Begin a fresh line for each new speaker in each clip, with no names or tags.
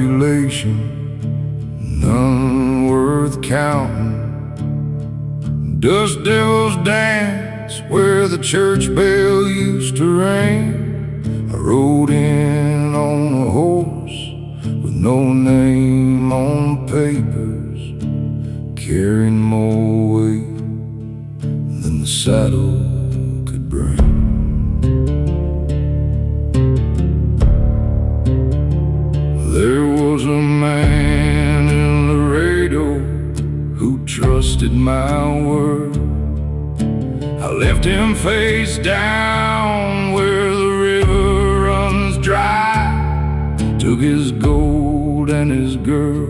population, none worth counting. Dust devils dance where the church bell used to ring. I rode in on a horse with no name on the papers, carrying more weight than the saddle could bring. There was a man in Laredo who trusted my word. I left him face down where the river runs dry, took his gold and his girl,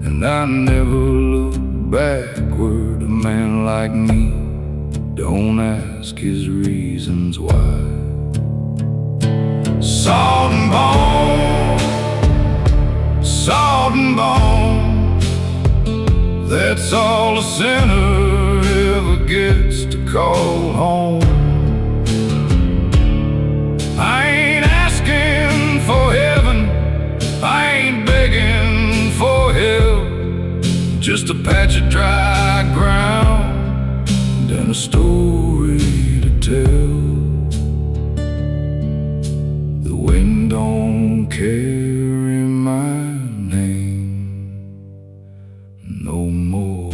and I never looked backward. A man like me, don't ask his reasons why. Salt and bone, salt and bone, that's all a sinner ever gets to call home. I ain't asking for heaven, I ain't begging for hell, just a patch of dry ground and a story to tell. The wind don't carry my name no more.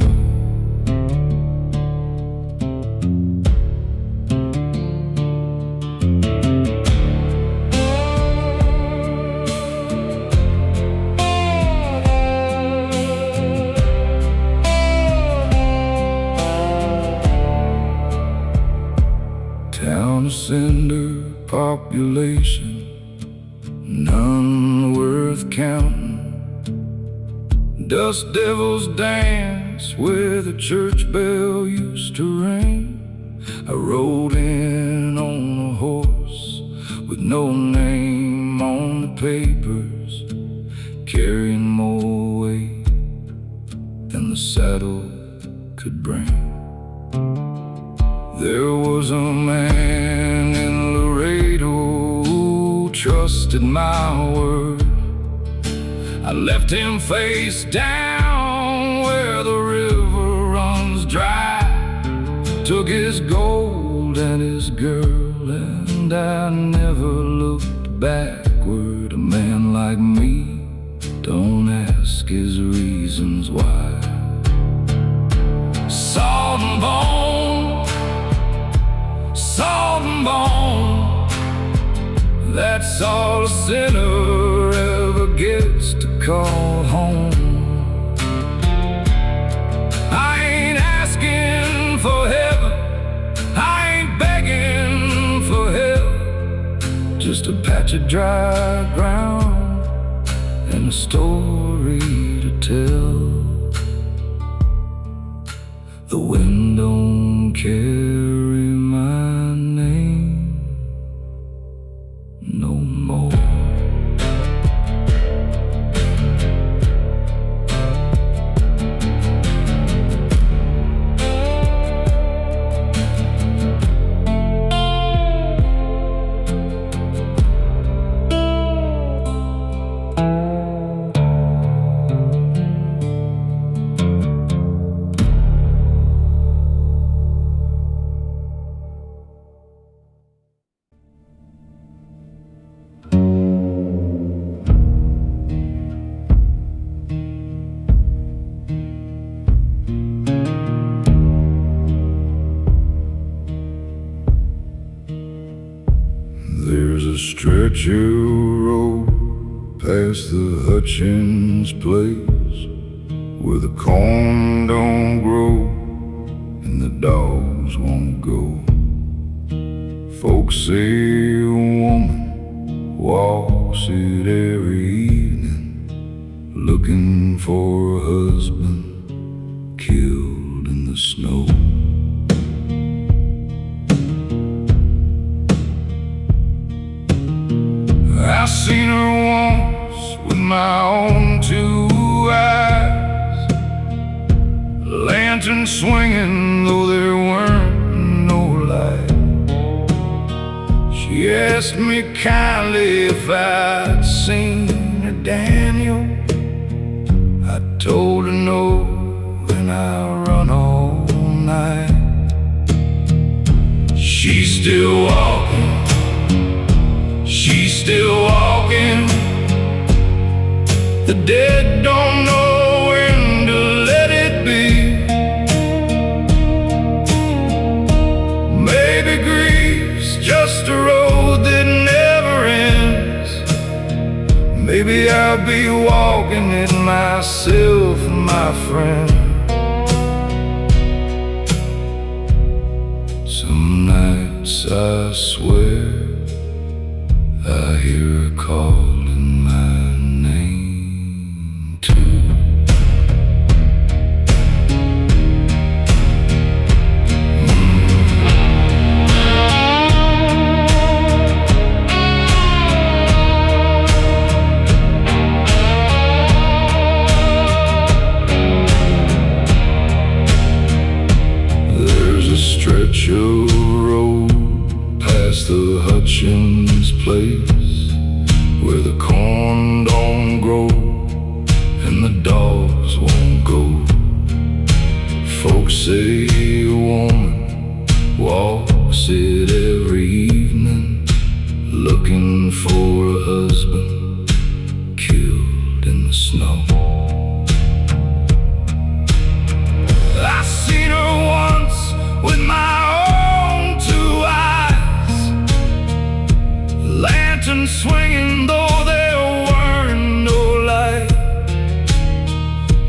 Town of cinder population, none worth counting. Dust devils dance where the church bell used to ring. I rode in on a horse with no name on the papers, carrying more weight than the saddle could bring. There was a man in Laredo who trusted my word. I left him face down where the river runs dry, took his gold and his girl, and I never looked backward. A man like me, don't ask his reasons why. Salt and bone, salt and bone, that's all a sinner ever gets to call home. I ain't asking for heaven, I ain't begging for hell, just a patch of dry ground and a story to tell. The wind don't carry my name no more. There's a stretch of road past the Hutchins place where the corn don't grow and the dogs won't go. Folks say a woman walks it every evening, looking for a husband killed in the snow. I seen her once with my own two eyes, lantern swinging though there weren't no light. She asked me kindly if I'd seen her Daniel told her no, and I run all night. She's still walking, she's still walking. The dead don't know when to let it be. Maybe grief's just a road that never ends. Maybe I'll be walking it myself, my friend. Some nights I swear I hear her calling my name too. There's a stretch of road past the Hutchins place, where the corn don't grow and the dogs won't go. Folks say a woman walks it every evening, looking for a husband killed in the snow. I seen her once with my own two eyes, lantern swinging though there weren't no light.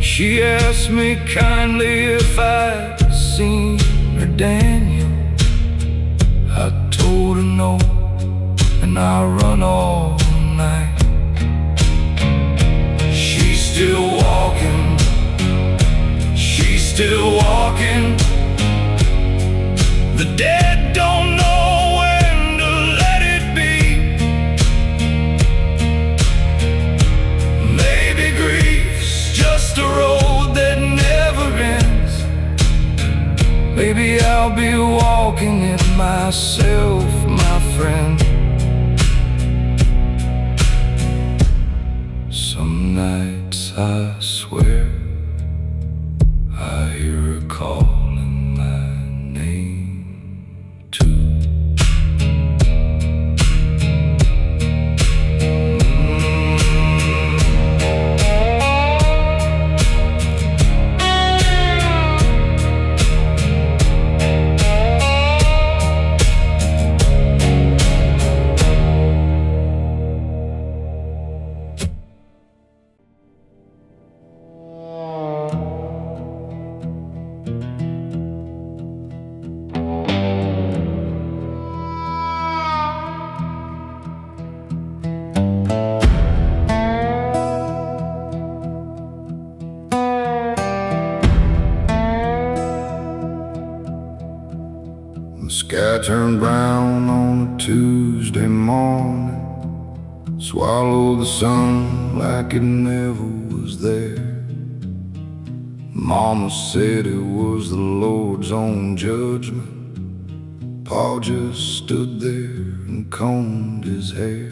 She asked me kindly if I'd seen her Daniel. I told her no, and I run all night. She's still walking, she's still walking. The dead don't know when to let it be. Maybe grief's just a road that never ends. Maybe I'll be walking it myself, my friend. Some nights I swear I hear her calling my name too. The sky turned brown on a Tuesday morning, swallowed the sun like it never was there. Mama said it was the Lord's own judgment. Pa just stood there and combed his hair.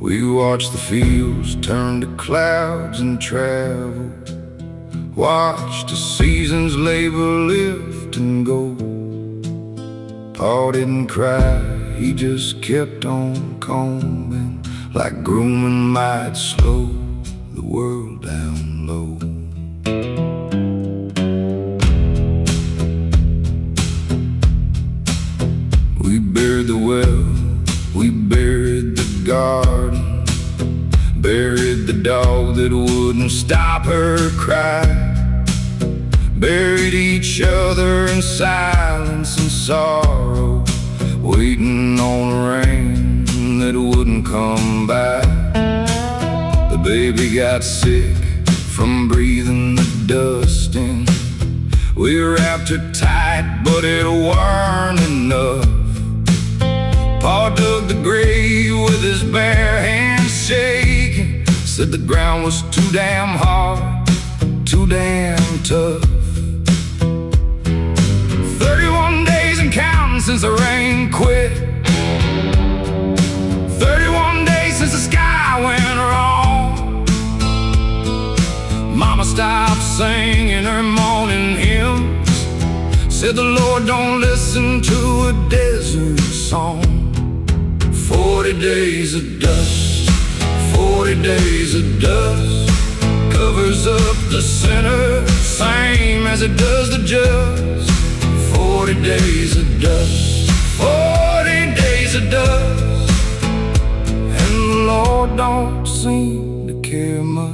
We watched the fields turn to clouds and travel, watched the season's labor lift and go. Pa didn't cry, he just kept on combing, like grooming might slow the world down low. We buried the well, we buried the garden, buried the dog that wouldn't stop her cry, buried each other in silence and sorrow, waiting on a rain that wouldn't come by. The baby got sick from breathing the dust in. We wrapped her tight, but it weren't enough. Pa dug the grave with his bare hands shaking, said the ground was too damn hard, too damn tough. 31 days and counting since the rain quit, 31 days since the sky went wrong, stopped singing her morning hymns. Said the Lord don't listen to a desert song. 40 days of dust, 40 days of dust covers up the sinner, same as it does the just. 40 days of dust, 40 days of dust, and the Lord don't seem to care much.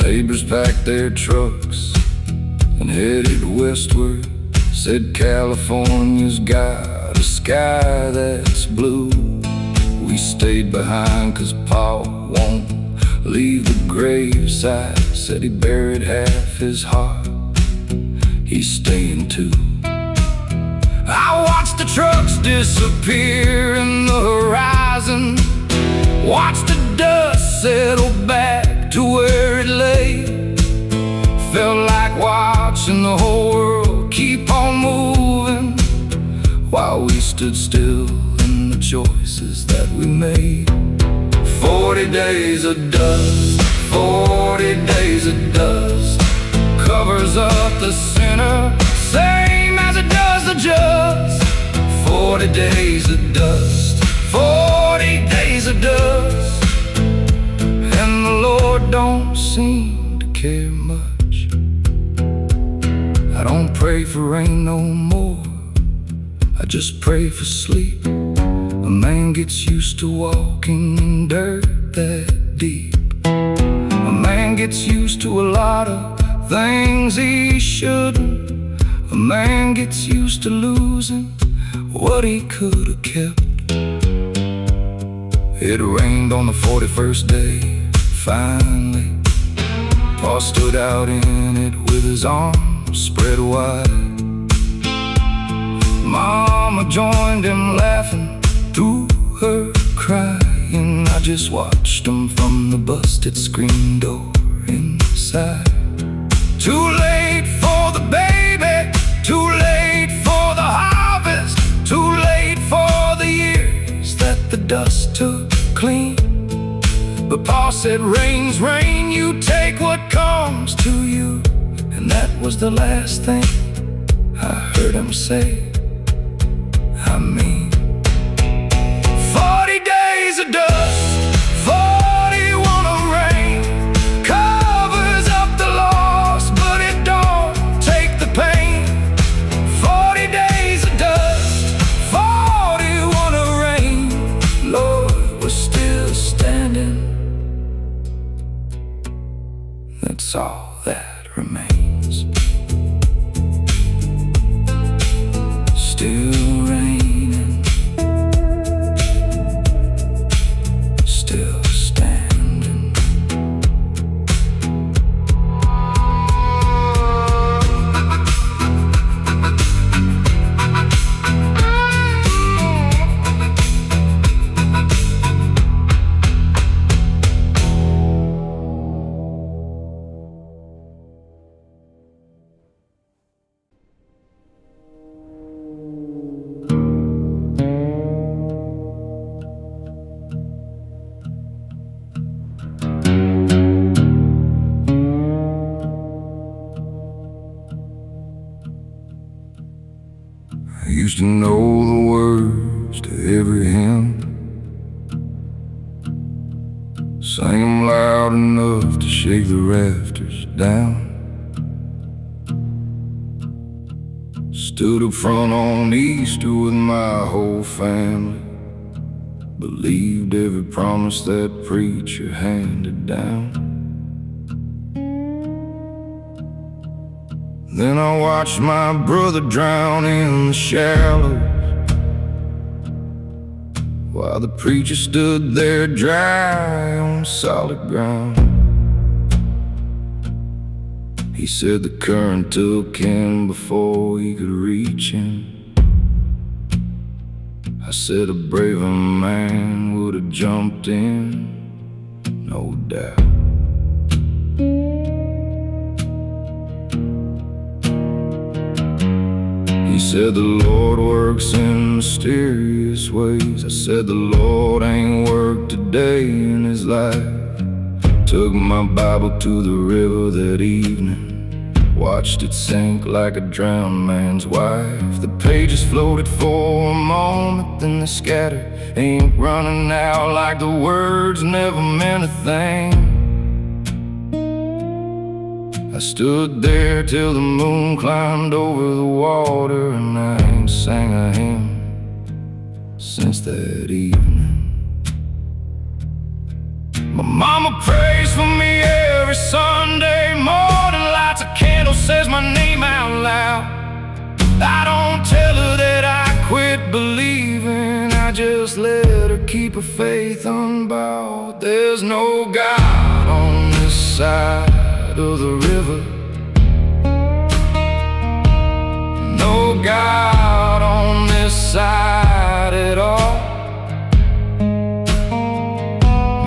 Neighbors packed their trucks and headed westward. Said California's got a sky that's blue. We stayed behind 'cause Pa won't leave the graveside. Said he buried half his heart, he's staying too. I watched the trucks disappear in the horizon, watched the dust settle back to where it lay. Felt like watching the whole world keep on moving while we stood still in the choices that we made. 40 days of dust, 40 days of dust covers up the sinner, same as it does the just. 40 days of dust, 40 days of dust, and the Lord don't seem to care much. I don't pray for rain no more, I just pray for sleep. A man gets used to walking in dirt that deep. A man gets used to a lot of things he shouldn't. A man gets used to losing what he could have kept. It rained on the 41st day, finally. Pa stood out in it with his arms spread wide. Mama joined him laughing through her crying. I just watched him from the busted screen door inside. Too late for the baby, too late for the harvest, too late for the years that the dust took clean. But Pa said, rain's rain, you take what comes to you. And that was the last thing I heard him say. I mean, 40 days of dust, 41 of rain covers up the loss, but it don't take the pain. 40 days of dust, 41 of rain, Lord, we're still standing. That's all that remains. Still raining, still standing. I used to know the words to every hymn, sang them loud enough to shake the rafters down. Stood up front on Easter with my whole family, believed every promise that preacher handed down. Then I watched my brother drown in the shallows, while the preacher stood there dry on solid ground. He said the current took him before he could reach him. I said a braver man would have jumped in, no doubt. He said the Lord works in mysterious ways. I said the Lord ain't worked a day in his life. Took my Bible to the river that evening, watched it sink like a drowned man's wife. The pages floated for a moment, then they scattered. Ain't running out like the words never meant a thing. I stood there till the moon climbed over the water, and I ain't sang a hymn since that evening. My mama prays for me every Sunday morning, lights a candle, says my name out loud. I don't tell her that I quit believing, I just let her keep her faith unbowed. There's no God on this side of the river, no God on this side at all.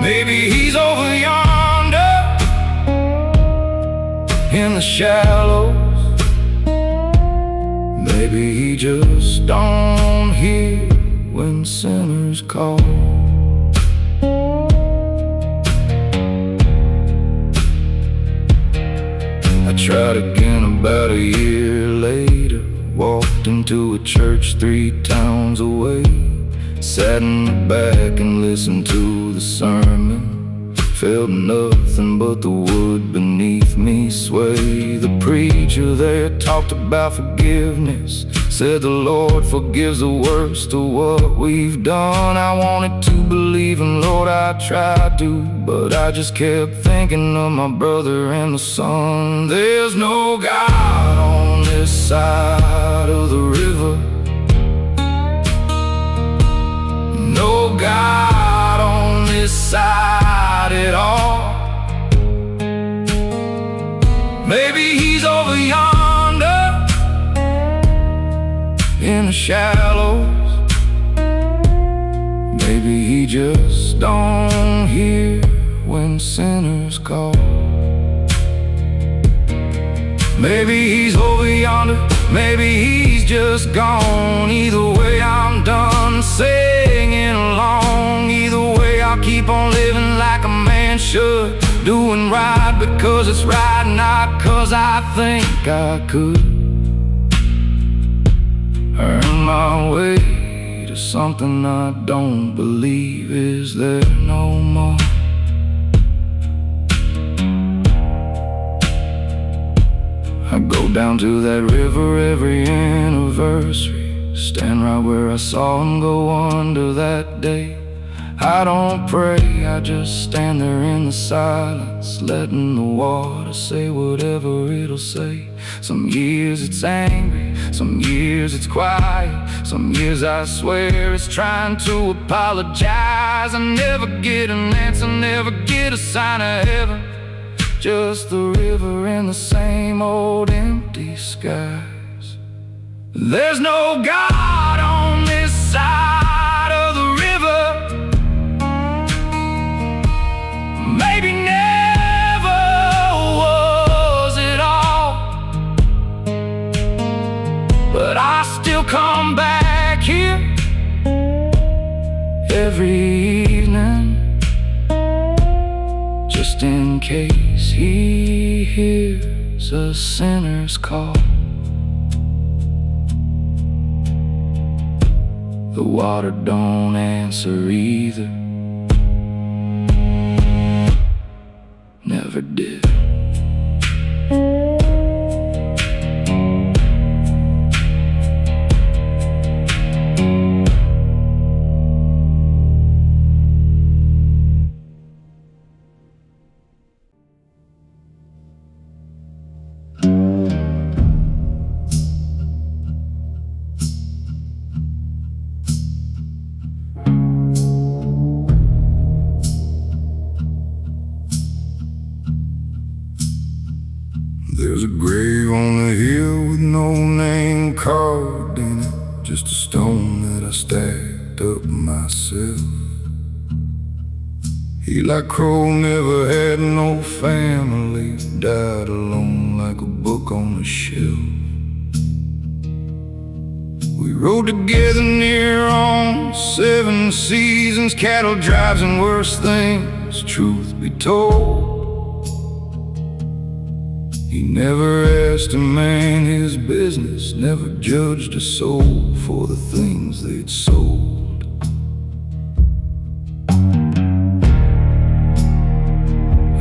Maybe he's over yonder in the shallows. Maybe he just don't hear when sinners call. I tried again about a year later. Walked into a church 3 towns away, sat in the back and listened to the sermon. Felt nothing but the wood beneath me sway. The preacher there talked about forgiveness, said the Lord forgives the worst of what we've done. I wanted to believe and Lord, I tried to, but I just kept thinking of my brother and the son. There's no God on this side of the river, no God on this side at all. Maybe he's over yonder in the shallows. Maybe he just don't hear when sinners call. Maybe he's over yonder, maybe he's just gone. Either way I'm done singing along. Either way I'll keep on living like a man should, doing right because it's right, not cause I think I could earn my way to something I don't believe is there no more. I go down to that river every anniversary, stand right where I saw him go under that day. I don't pray, I just stand there in the silence, letting the water say whatever it'll say. Some years it's angry, some years it's quiet, some years I swear it's trying to apologize. I never get an answer, never get a sign of heaven, just the river and the same old empty skies. There's no God on this side of the river, maybe never was at all, but I still come back here every evening, just in case he hears a sinner's call. The water don't answer either, never did. There's a grave on the hill with no name carved in it, just a stone that I stacked up myself. He like Crow never had no family, died alone like a book on a shelf. We rode together near on 7 seasons, cattle drives and worse things, truth be told. He never asked a man his business, never judged a soul for the things they'd sold.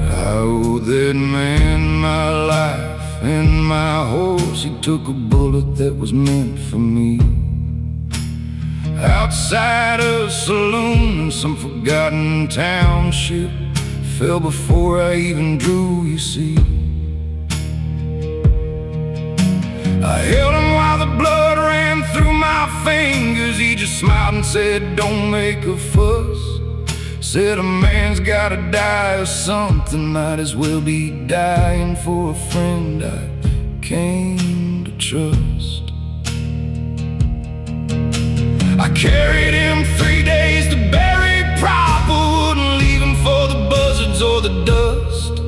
I owe that man my life and my horse. He took a bullet that was meant for me. Outside a saloon in some forgotten township, fell before I even drew, you see. I held him while the blood ran through my fingers. He just smiled and said, don't make a fuss. Said a man's gotta die or something, might as well be dying for a friend I came to trust. I carried him 3 days to bury proper, wouldn't leave him for the buzzards or the dust.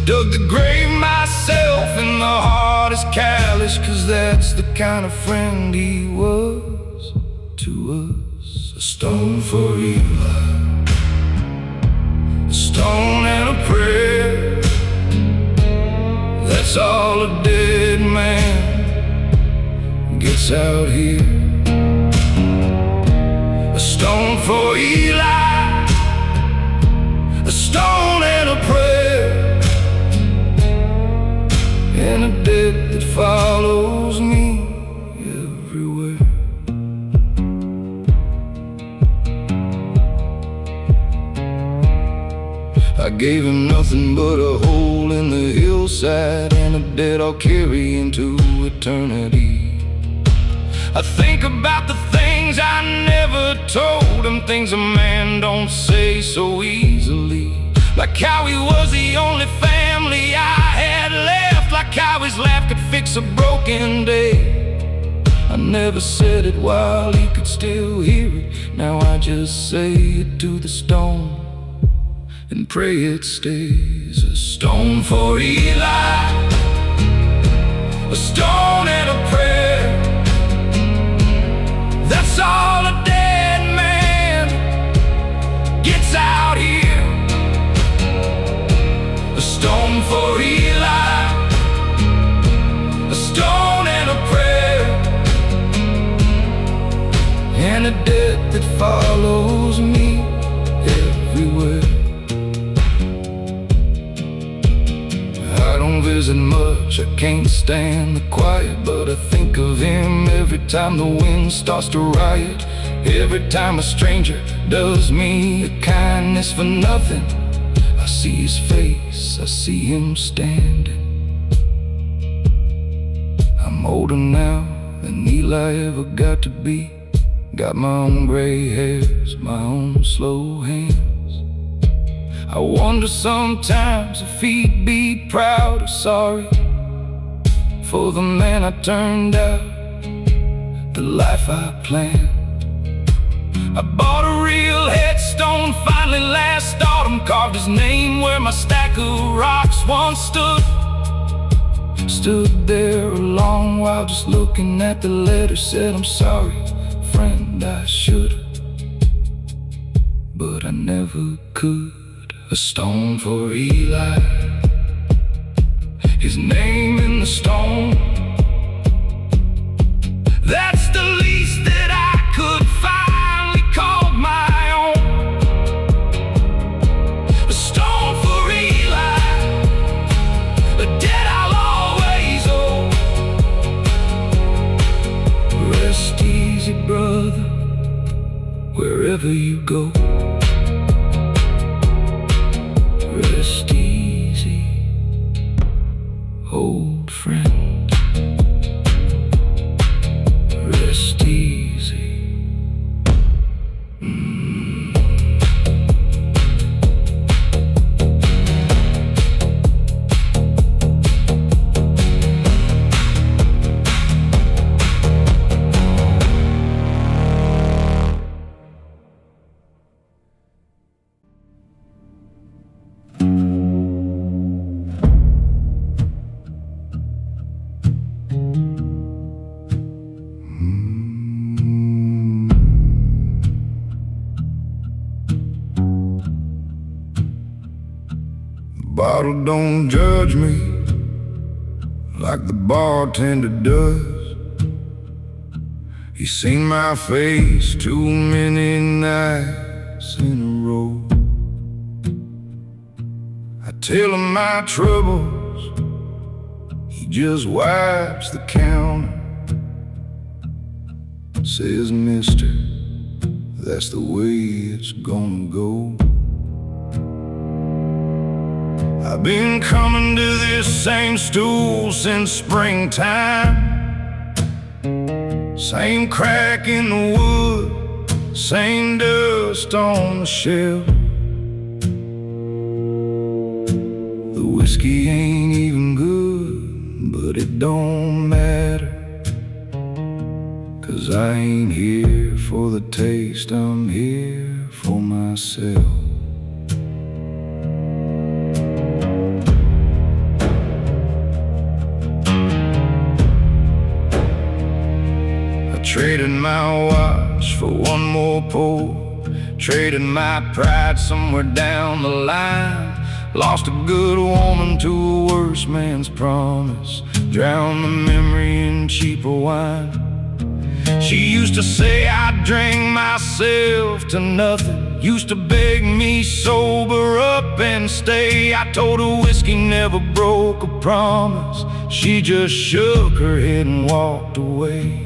Dug the grave myself and the heart is callous, 'cause that's the kind of friend he was to us. A stone for Eli, a stone and a prayer. That's all a dead man gets out here. A stone for Eli, a stone and a prayer, and a debt that follows me everywhere. I gave him nothing but a hole in the hillside and a debt I'll carry into eternity. I think about the things I never told him, things a man don't say so easily. Like how he was the only family I had left, like how his laugh could fix a broken day. I never said it while he could still hear it. Now I just say it to the stone and pray it stays. A stone for Eli, a stone and a prayer. That's all a dead man gets out here. A stone for Eli, a stone and a prayer, and a debt that follows me everywhere. I don't visit much, I can't stand the quiet, but I think of him every time the wind starts to riot. Every time a stranger does me a kindness for nothing, I see his face, I see him standing. I'm older now than Eli ever got to be. Got my own gray hairs, my own slow hands. I wonder sometimes if he'd be proud or sorry for the man I turned out, the life I planned. I bought a real headstone finally last autumn, carved his name where my stack of rocks once stood. Stood there a long while just looking at the letter, said I'm sorry, friend, I should've, but I never could. A stone for Eli, his name in the stone. That's the least that I could finally call my own. A stone for Eli, a debt I'll always owe. Rest easy, brother, wherever you go. Rest easy, old friend. Rest easy. bottle don't judge me like the bartender does. He's seen my face too many nights in a row. I tell him my troubles, he just wipes the counter. Says, mister, that's the way it's gonna go. I've been coming to this same stool since springtime. Same crack in the wood, same dust on the shelf. The whiskey ain't even good, but it don't matter, 'cause I ain't here for the taste, I'm here for myself. Traded my watch for one more pull, traded my pride somewhere down the line. Lost a good woman to a worse man's promise, drowned the memory in cheaper wine. She used to say I drank myself to nothing, used to beg me sober up and stay. I told her whiskey never broke a promise, she just shook her head and walked away.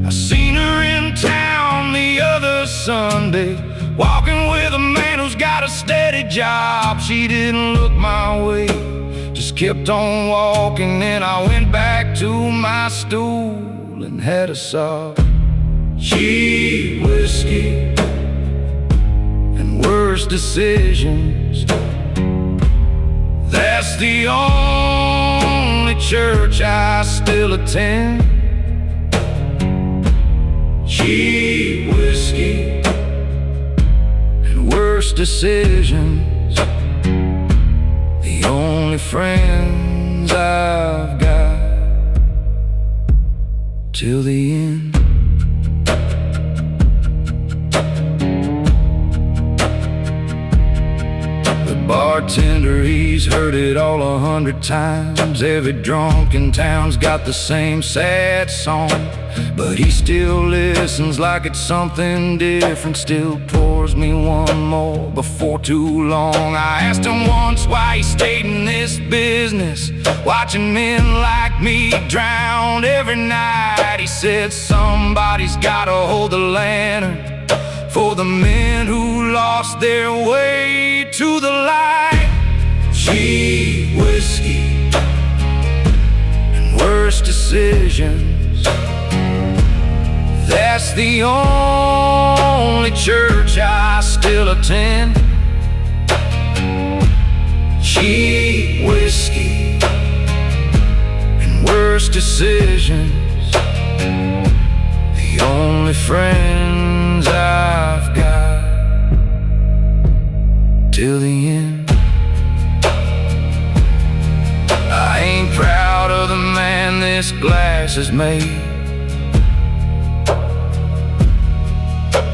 I seen her in town the other Sunday, walking with a man who's got a steady job. She didn't look my way, just kept on walking. Then I went back to my stool and had a sob. Cheap whiskey and worse decisions, that's the only church I still attend. Cheap whiskey and worse decisions, the only friends I've got till the end. The bartender, he's heard it all 100 times. Every drunk in town's got the same sad song, but he still listens like it's something different. Still pours me one more before too long. I asked him once why he stayed in this business, watching men like me drown every night. He said somebody's gotta hold the lantern for the men who lost their way to the light. Cheap whiskey and worse decisions, that's the only church I still attend. Cheap whiskey and worse decisions, the only friends I've got till the end. I ain't proud of the man this glass has made,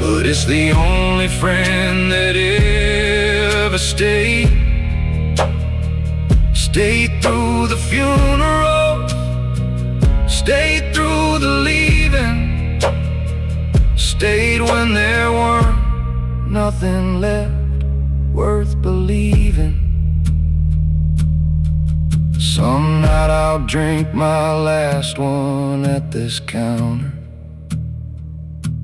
but it's the only friend that ever stayed. Stayed through the funeral, stayed through the leaving, stayed when there weren't nothing left worth believing. Some night I'll drink my last one at this counter.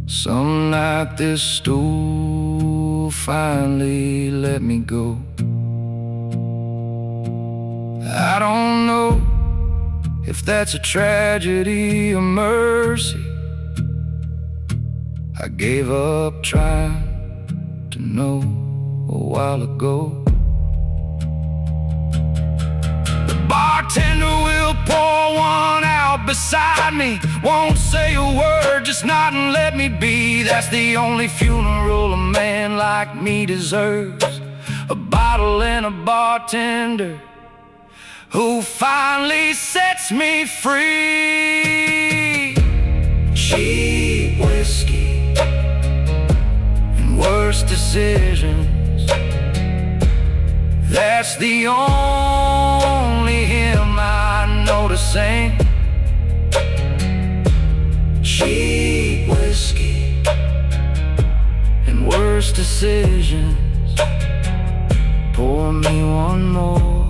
Some night this stool finally let me go. I don't know if that's a tragedy or mercy. I gave up trying to know a while ago. The bartender will pour one out beside me, won't say a word, just nod and let me be. That's the only funeral a man like me deserves, a bottle and a bartender who finally sets me free. Cheap whiskey and worse decisions, That's the only hymn I know to sing. Cheap whiskey and worse decisions. Pour me one more,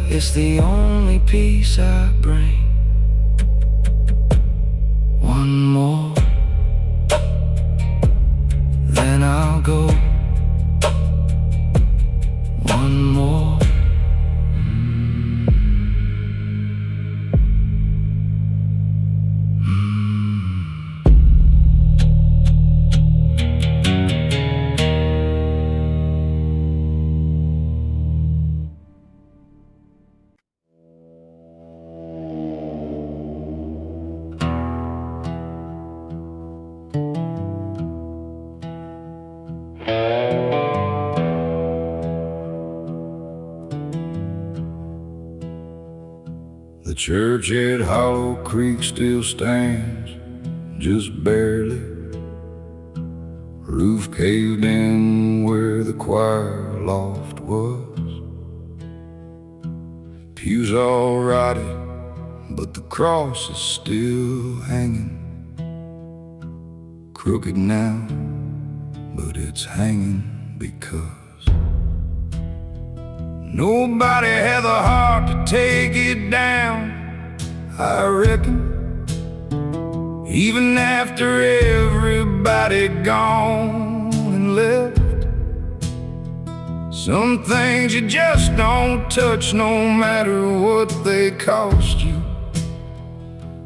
it's the only peace I bring. One more, then I'll go. One more. The church at Hollow Creek still stands, just barely. Roof caved in where the choir loft was. Pews all rotted, but the cross is still hanging. Crooked now, but it's hanging because nobody had the heart to take it down, I reckon. Even after everybody gone and left, some things you just don't touch no matter what they cost you.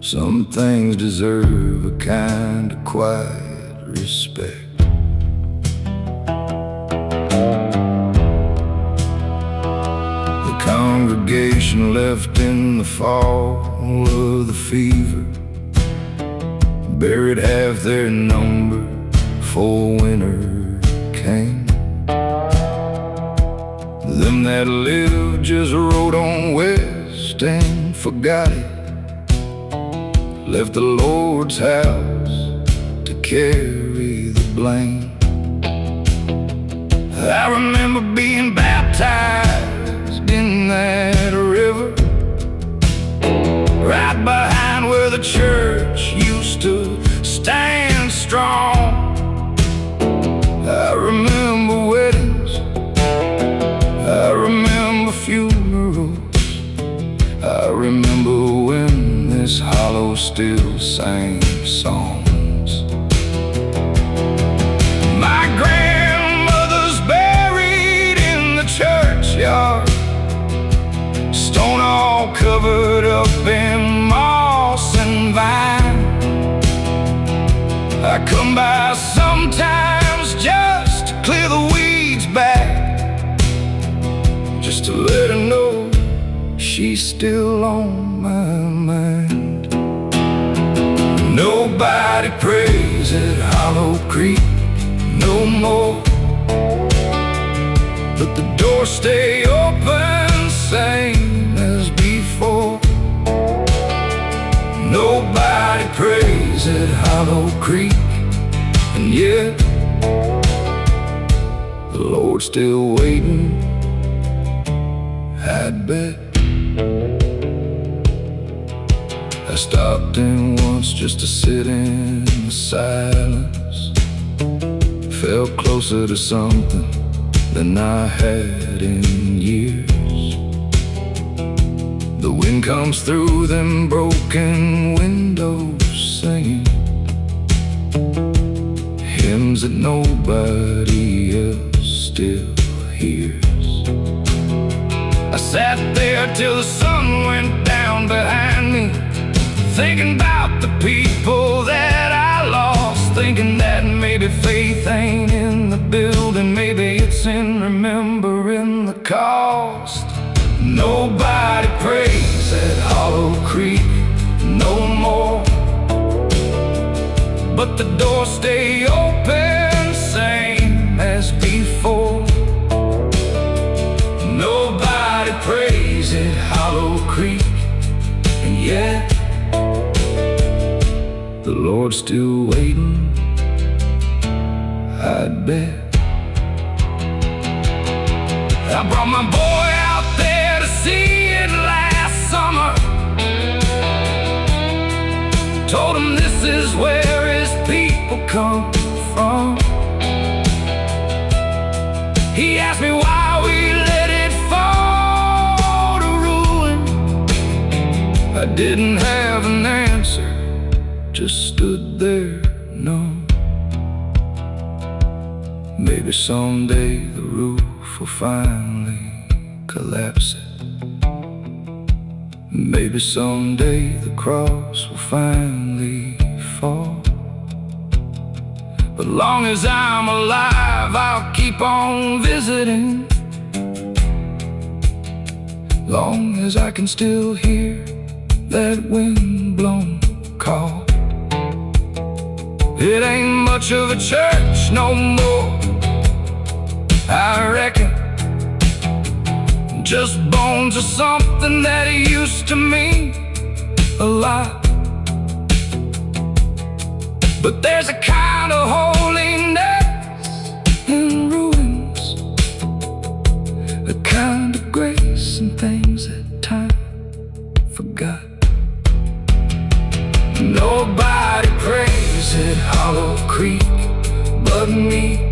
Some things deserve a kind of quiet respect. Congregation left in the fall of the fever, buried half their number before winter came. Them that lived just rode on west and forgot it, left the Lord's house to carry the blame. I remember being baptized in that river, right behind where the church used to stand strong. I remember weddings, I remember funerals, I remember when this hollow still sang songs. My grandmother's buried in the churchyard, stone all covered up in moss and vine. I come by sometimes just to clear the weeds back, just to let her know she's still on my mind. Nobody prays at Hollow Creek no more, but the doors stay open, same as before. Nobody prays at Hollow Creek, and yet the Lord's still waiting, I'd bet. I stopped in once just to sit in the silence, felt closer to something than I had in years. The wind comes through them broken windows singing hymns that nobody else still hears. I sat there till the sun went down behind me, thinking about the people that I lost, thinking that maybe faith ain't in the building, maybe it's in remembering the cost. Nobody prays at Hollow Creek no more, but the doors stay open, same as before. Nobody prays at Hollow Creek, and yet the Lord's still waiting, I'd bet. I brought my boy out there to see it last summer. Told him this is where his people come from. He asked me why we let it fall to ruin. I didn't have an answer, just stood there numb. Maybe someday the roof will finally collapse it. Maybe someday the cross will finally fall. But long as I'm alive, I'll keep on visiting. Long as I can still hear that wind-blown call. It ain't much of a church no more, I reckon. Just bones of something that used to mean a lot. But there's a kind of holiness in ruins, a kind of grace in things that time forgot. Nobody prays at Hollow Creek but me.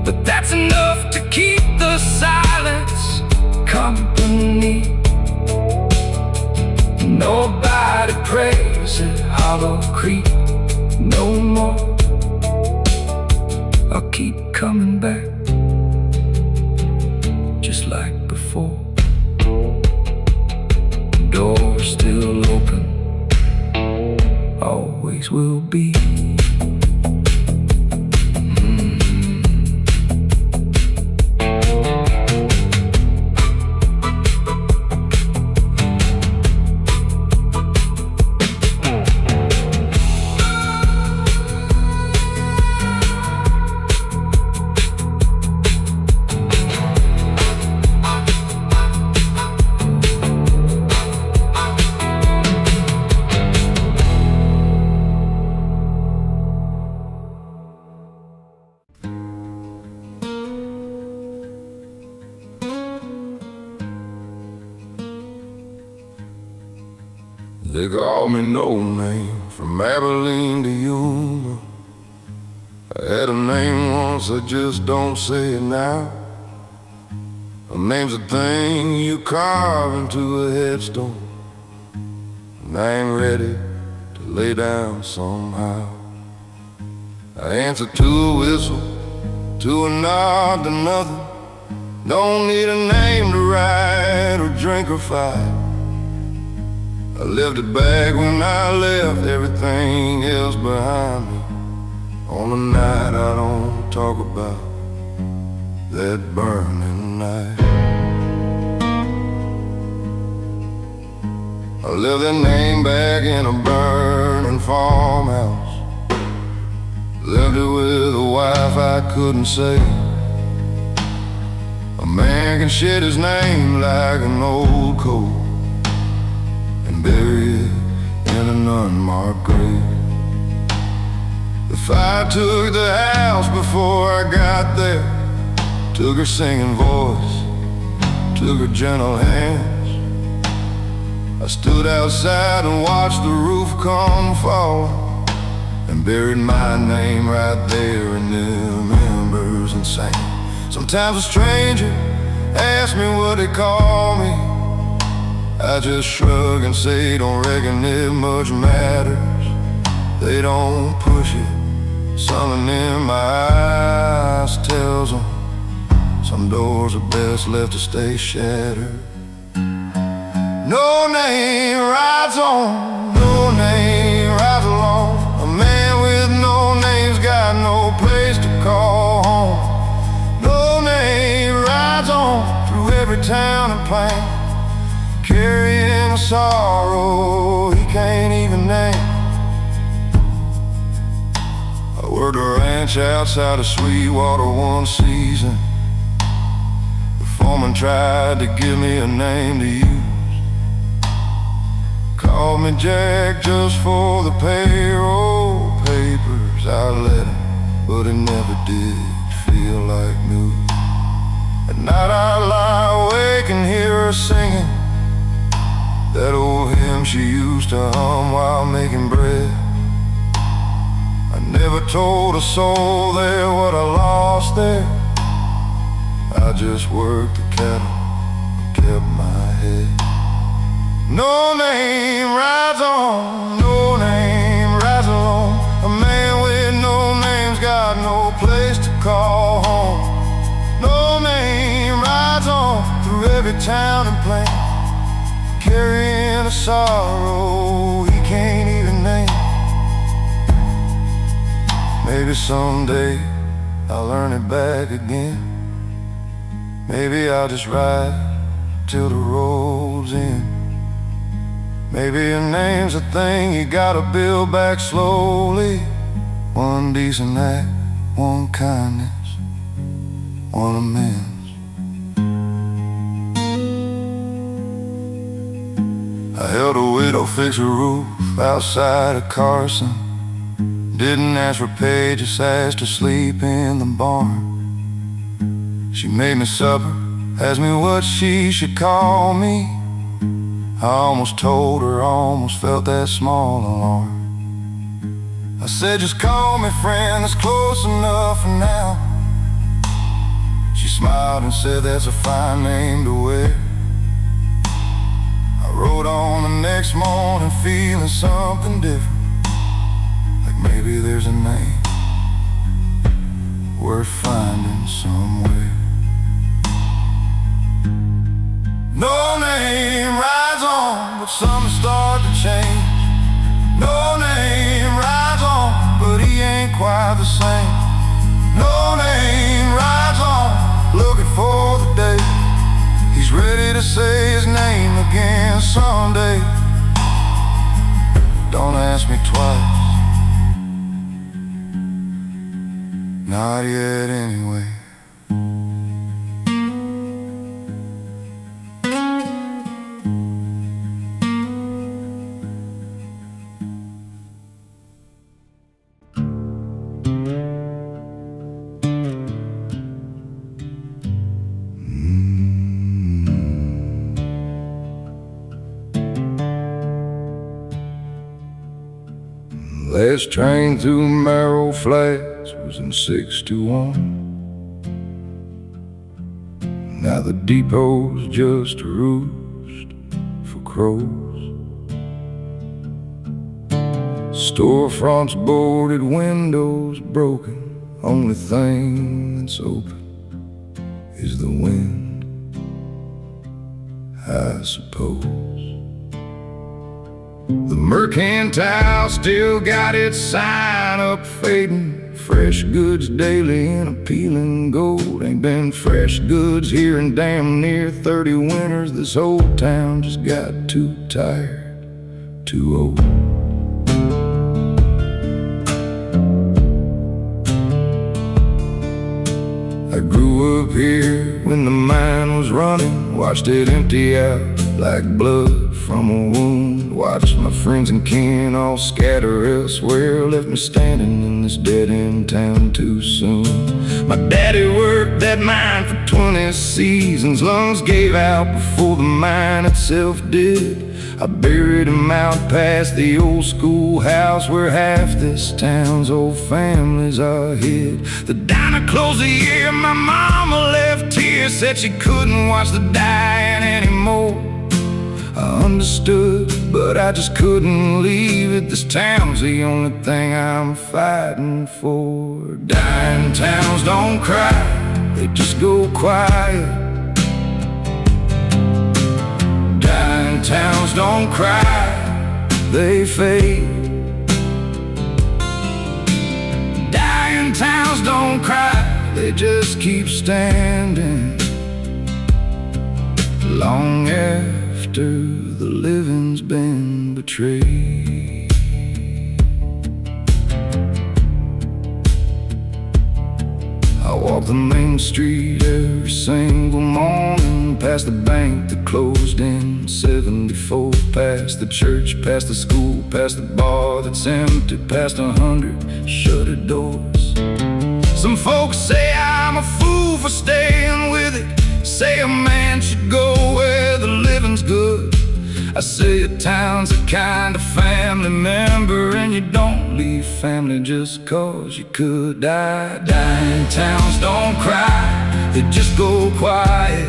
But that's enough to keep the silence company. Nobody prays at Hollow Creek no more. I'll keep coming back, just like before. Door's still open, always will be.
They call me no name, from Abilene to Yuma. I had a name once, I just don't say it now. A name's a thing you carve into a headstone, and I ain't ready to lay down somehow. I answer to a whistle, to a nod, to nothing. Don't need a name to ride or drink or fight. I left it back when I left everything else behind me. On the night I don't talk about, that burning night. I left that name back in a burning farmhouse. Left it with a wife I couldn't say. A man can shed his name like an old coat and bury it in an unmarked grave. The fire took the house before I got there. Took her singing voice, took her gentle hands. I stood outside and watched the roof come falling, and buried my name right there in them embers and sang. Sometimes a stranger asks me what they call me. I just shrug and say, don't reckon it much matters. They don't push it, something in my eyes tells them some doors are best left to stay shattered. No name rides on, no name rides alone. A man with no name's got no place to call home. No name rides on through every town and plain, carrying a sorrow he can't even name. I worked a ranch outside of Sweetwater one season. The foreman tried to give me a name to use. Called me Jack just for the payroll papers. I let him, but it never did feel like news. At night I lie awake and hear her singing that old hymn she used to hum while making bread. I never told a soul there what I lost there. I just worked the cattle and kept my head. No name rides on, no name rides alone. A man with no name's got no place to call home. No name rides on through every town and plain, carrying a sorrow he can't even name. Maybe someday I'll earn it back again. Maybe I'll just ride till the road's end. Maybe your name's a thing you gotta build back slowly. One decent act, one kindness, one amends. I helped a widow fix a roof outside of Carson. Didn't ask for pay, just asked to sleep in the barn. She made me supper, asked me what she should call me. I almost told her, almost felt that small alarm. I said, just call me friend, that's close enough for now. She smiled and said, that's a fine name to wear. I rode on the next morning feeling something different, like maybe there's a name worth finding somewhere. No name rides on, but something start to change. No name rides on, but he ain't quite the same. No name rides on, looking for the day he's ready to say his name again someday. Don't ask me twice, not yet anyway.
Last train through Marrow Flats was in 621. Now the depot's just a roost for crows. Storefronts boarded, windows broken. Only thing that's open is the wind, I suppose. The mercantile still got its sign up fading. Fresh goods daily in appealing gold. Ain't been fresh goods here in damn near 30 winters. This old town just got too tired, too old. I grew up here when the mine was running. Watched it empty out like blood from a wound. Watched my friends and kin all scatter elsewhere. Left me standing in this dead-end town too soon. My daddy worked that mine for 20 seasons. Lungs gave out before the mine itself did. I buried him out past the old schoolhouse where half this town's old families are hid. The diner closed the year my mama left here. Said she couldn't watch the dying anymore. I understood, but I just couldn't leave it. This town's the only thing I'm fighting for. Dying towns don't cry, they just go quiet. Dying towns don't cry, they fade. Dying towns don't cry, they just keep standing long after the living's been betrayed. I walk the main street every single morning, past the bank that closed in 74, past the church, past the school, past the bar that's empty, past 100 shuttered doors. Some folks say I'm a fool for staying with it. say a man should go where the living's good. I say a town's a kind of family member, and you don't leave family just cause you could die. Dying towns don't cry, they just go quiet.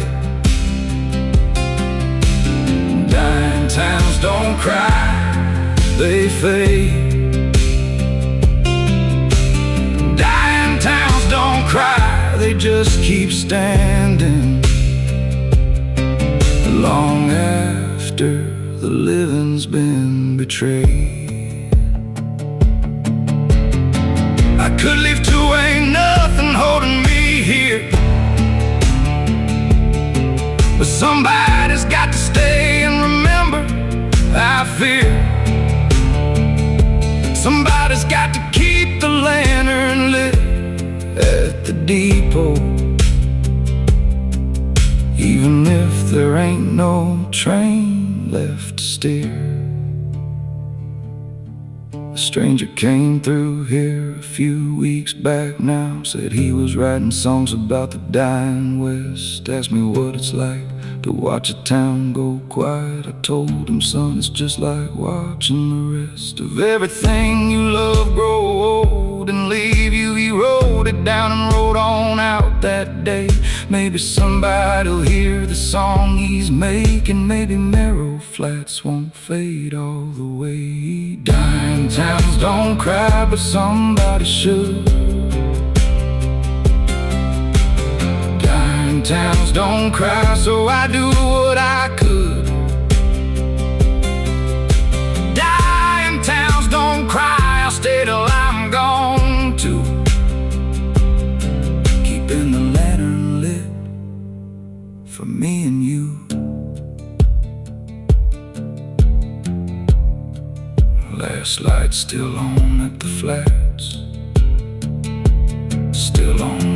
Dying towns don't cry, they fade. Dying towns don't cry, they just keep standing long after the living's been betrayed. I could leave too, ain't nothing holding me here, but somebody's got to stay and remember, I fear. Somebody's got to keep the lantern lit at the depot, even if there ain't no train left to steer. A stranger came through here a few weeks back now, said he was writing songs about the dying West. Asked me what it's like to watch a town go quiet. I told him, son, it's just like watching the rest of everything you love grow old and leave you. He wrote it down and rode on out that day. Maybe somebody'll hear the song he's making. Maybe Marrow Flats won't fade all the way. Dying towns don't cry, but somebody should. Dying towns don't cry, so I do what I could. Dying towns don't cry, I'll stay till I'm gone too, keeping the lantern lit for me and you. Last light still on at the flats, still on